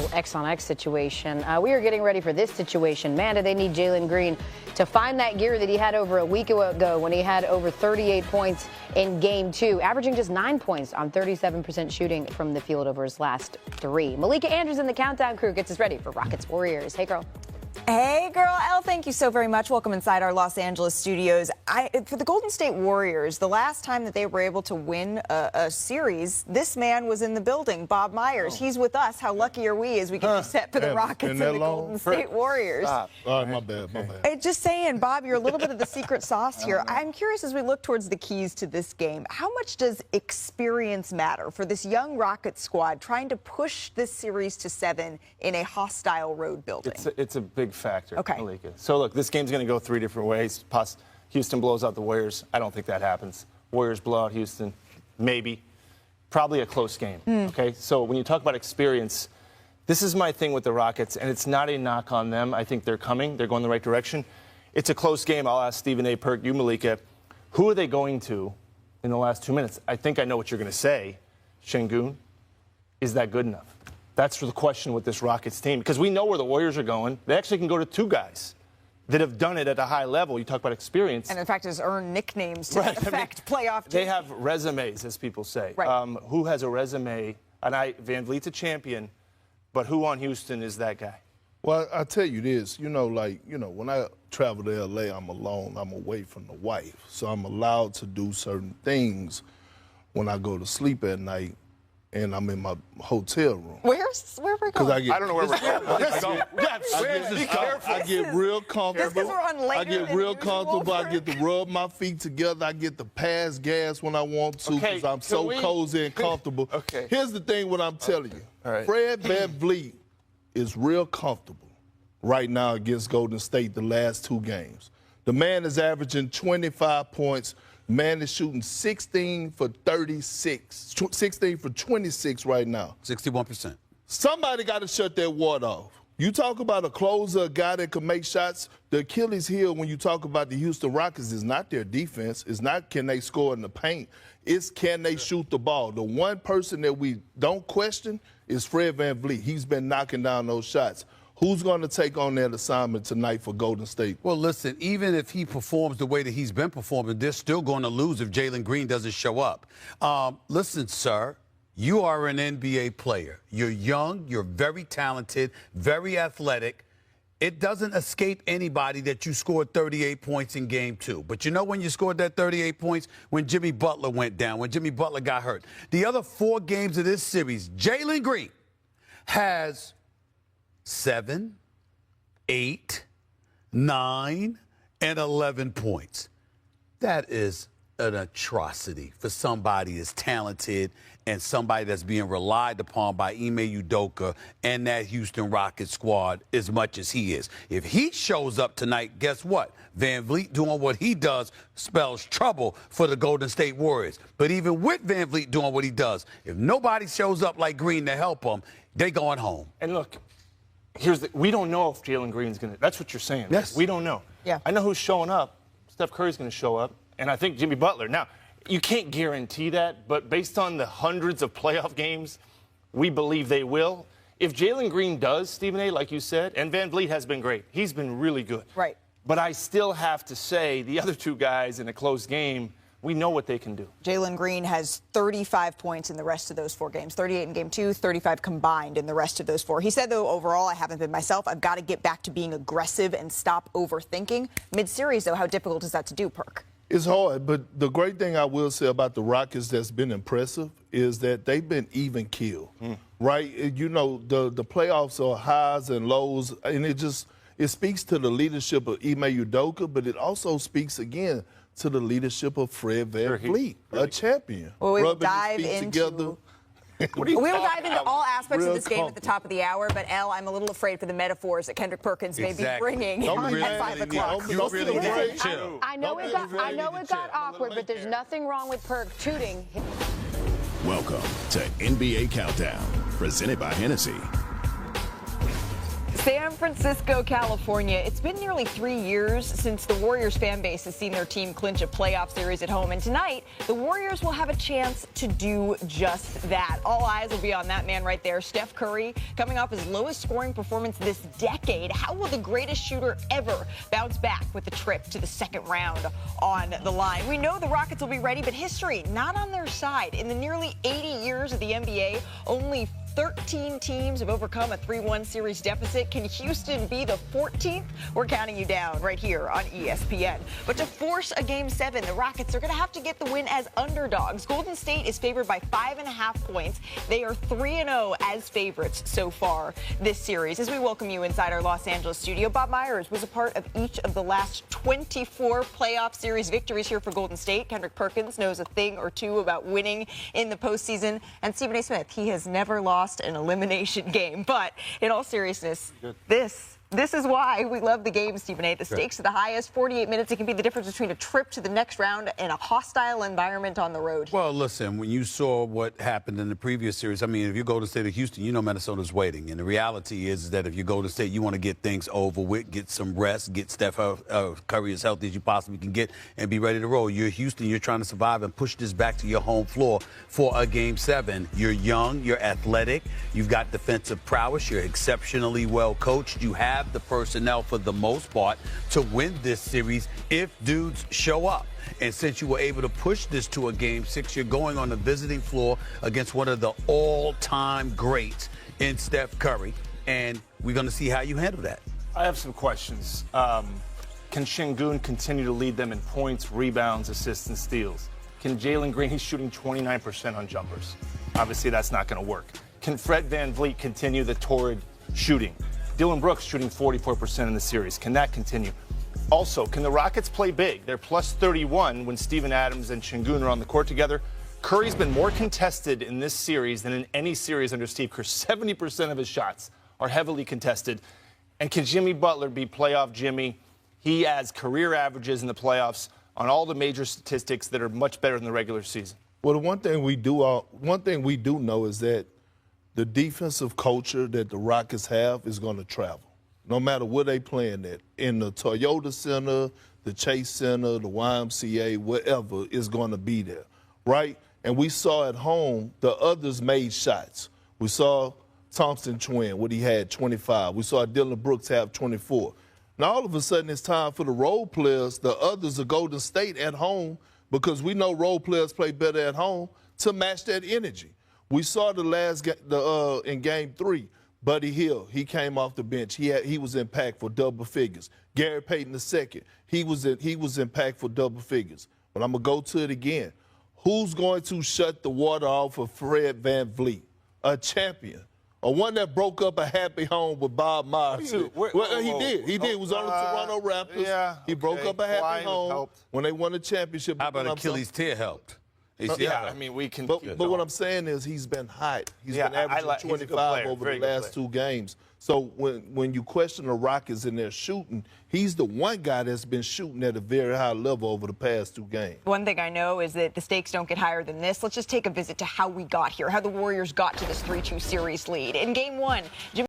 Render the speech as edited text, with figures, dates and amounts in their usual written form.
little X-on-X situation. We are getting ready for this situation. Man, do they need Jalen Green to find that gear that he had over a week ago when he had over 38 points in Game 2, averaging just 9 points on 37% shooting from the field over his last 3. Malika Andrews and the Countdown crew gets us ready for Rockets Warriors. Hey, girl. Hey, girl. Elle, thank you so very much. Welcome inside our Los Angeles studios. For the Golden State Warriors, the last time that they were able to win a series, this man was in the building, Bob Myers. He's with us. How lucky are we as we get set for the Rockets and the Golden State Warriors? All right, my bad. Just saying, Bob, you're a little bit of the secret sauce here. I'm curious, as we look towards the keys to this game, how much does experience matter for this young Rockets squad trying to push this series to 7 in a hostile road building? It's a big factor, okay. Malika. So, look, this game's going to go 3 different ways. Houston blows out the Warriors. I don't think that happens. Warriors blow out Houston. Maybe. Probably a close game, okay? So when you talk about experience, this is my thing with the Rockets, and it's not a knock on them. I think they're coming. They're going the right direction. It's a close game. I'll ask Stephen A. Perk, you, Malika, who are they going to in the last 2 minutes? I think I know what you're going to say. Şengün, is that good enough? That's the question with this Rockets team, because we know where the Warriors are going. They actually can go to 2 guys that have done it at a high level. You talk about experience. And, in fact, has earned nicknames to affect playoff teams. They have resumes, as people say. Right. Who has a resume? And Van Vliet's a champion, but who on Houston is that guy? Well, I tell you this, when I travel to L.A., I'm alone. I'm away from the wife. So I'm allowed to do certain things when I go to sleep at night. And I'm in my hotel room. Where are we going? I don't know where we're going. I get real comfortable. Just because we're on later I get real comfortable. I get to rub my feet together. I get to pass gas when I want to because I'm so cozy and comfortable. Okay. Here's the thing, what I'm telling you. All right. Fred VanVleet is real comfortable right now against Golden State the last 2 games. The man is averaging 25 points. Man is shooting 16 for 36, 16 for 26 right now. 61%. Somebody got to shut that water off. You talk about a closer, a guy that can make shots. The Achilles heel when you talk about the Houston Rockets is not their defense. It's not can they score in the paint. It's can they shoot the ball. The one person that we don't question is Fred VanVleet. He's been knocking down those shots. Who's going to take on that assignment tonight for Golden State? Well, listen, even if he performs the way that he's been performing, they're still going to lose if Jalen Green doesn't show up. Listen, sir, you are an NBA player. You're young, you're very talented, very athletic. It doesn't escape anybody that you scored 38 points in Game 2. But you know when you scored that 38 points? When Jimmy Butler went down, when Jimmy Butler got hurt. The other 4 games of this series, Jalen Green has 7, 8, 9, and 11 points. That is an atrocity for somebody as talented and somebody that's being relied upon by Ime Udoka and that Houston Rockets squad as much as he is. If he shows up tonight, guess what? VanVleet doing what he does spells trouble for the Golden State Warriors. But even with VanVleet doing what he does, if nobody shows up like Green to help him, they going home. And look, we don't know if Jalen Green's going to. That's what you're saying. Yes. We don't know. Yeah. I know who's showing up. Steph Curry's going to show up, and I think Jimmy Butler. Now, you can't guarantee that, but based on the hundreds of playoff games, we believe they will. If Jalen Green does, Stephen A., like you said, and VanVleet has been great. He's been really good. Right. But I still have to say the other 2 guys in a close game, we know what they can do. Jalen Green has 35 points in the rest of those 4 games, 38 in Game 2, 35 combined in the rest of those 4. He said, though, overall, I haven't been myself. I've got to get back to being aggressive and stop overthinking. Mid-series, though, how difficult is that to do, Perk? It's hard, but the great thing I will say about the Rockets that's been impressive is that they've been even killed, right? You know, the playoffs are highs and lows, and it speaks to the leadership of Ime Udoka, but it also speaks, again, to the leadership of Fred VanVleet, a champion. Well, we will Rubbing his dive feet into together. We will dive into all aspects Real of this game at the top of the hour, but Elle, I'm a little afraid for the metaphors that Kendrick Perkins may be bringing at 5 o'clock. I know it got awkward, but there's nothing wrong with Perk tooting. Welcome to NBA Countdown, presented by Hennessy. San Francisco, California. It's been nearly 3 years since the Warriors fan base has seen their team clinch a playoff series at home. And tonight, the Warriors will have a chance to do just that. All eyes will be on that man right there, Steph Curry, coming off his lowest scoring performance this decade. How will the greatest shooter ever bounce back with a trip to the second round on the line? We know the Rockets will be ready, but history not on their side. In the nearly 80 years of the NBA, only 13 teams have overcome a 3-1 series deficit. Can Houston be the 14th? We're counting you down right here on ESPN. But to force a Game 7, the Rockets are going to have to get the win as underdogs. Golden State is favored by 5.5 points. They are 3-0 as favorites so far this series. As we welcome you inside our Los Angeles studio, Bob Myers was a part of each of the last 24 playoff series victories here for Golden State. Kendrick Perkins knows a thing or two about winning in the postseason. And Stephen A. Smith, he has never lost an elimination game. But in all seriousness, this is why we love the game, Stephen A. The stakes are the highest. 48 minutes. It can be the difference between a trip to the next round and a hostile environment on the road. Well, listen, when you saw what happened in the previous series, I mean, if you go to State of Houston, you know Minnesota's waiting. And the reality is that if you go to State, you want to get things over with, get some rest, get Steph Curry as healthy as you possibly can get, and be ready to roll. You're Houston. You're trying to survive and push this back to your home floor for a Game 7. You're young. You're athletic. You've got defensive prowess. You're exceptionally well coached. You have the personnel for the most part to win this series if dudes show up. And since you were able to push this to a Game 6, you're going on the visiting floor against one of the all-time greats in Steph Curry, and we're going to see how you handle that. I have some questions. Can Şengün continue to lead them in points, rebounds, assists, and steals? Can Jaylen Green, he's shooting 29% on jumpers. Obviously, that's not going to work. Can Fred VanVleet continue the torrid shooting? Dylan Brooks shooting 44% in the series. Can that continue? Also, can the Rockets play big? They're plus 31 when Steven Adams and Şengün are on the court together. Curry's been more contested in this series than in any series under Steve Kerr. 70% of his shots are heavily contested. And can Jimmy Butler be playoff Jimmy? He has career averages in the playoffs on all the major statistics that are much better than the regular season. Well, the one thing we do know is that the defensive culture that the Rockets have is going to travel, no matter where they playing at. In the Toyota Center, the Chase Center, the YMCA, wherever is going to be there, right? And we saw at home the others made shots. We saw Thompson Twin, what he had, 25. We saw Dylan Brooks have 24. Now, all of a sudden, it's time for the role players, the others of Golden State at home, because we know role players play better at home, to match that energy. We saw in Game 3, Buddy Hield, he came off the bench. He was impactful, double figures. Gary Payton II, he was impactful, double figures. But I'm gonna go to it again. Who's going to shut the water off of Fred VanVleet? A champion. Or one that broke up a happy home with Bob Myers. He did. He was on the Toronto Raptors. Yeah, he broke up a happy home when they won the championship. How about Achilles' tear helped? Yeah, I mean, we can. But what I'm saying is he's been hot. He's been averaging 25 over the last 2 games. So when you question the Rockets and they're shooting, he's the one guy that's been shooting at a very high level over the past 2 games. One thing I know is that the stakes don't get higher than this. Let's just take a visit to how we got here, how the Warriors got to this 3-2 series lead. In Game 1,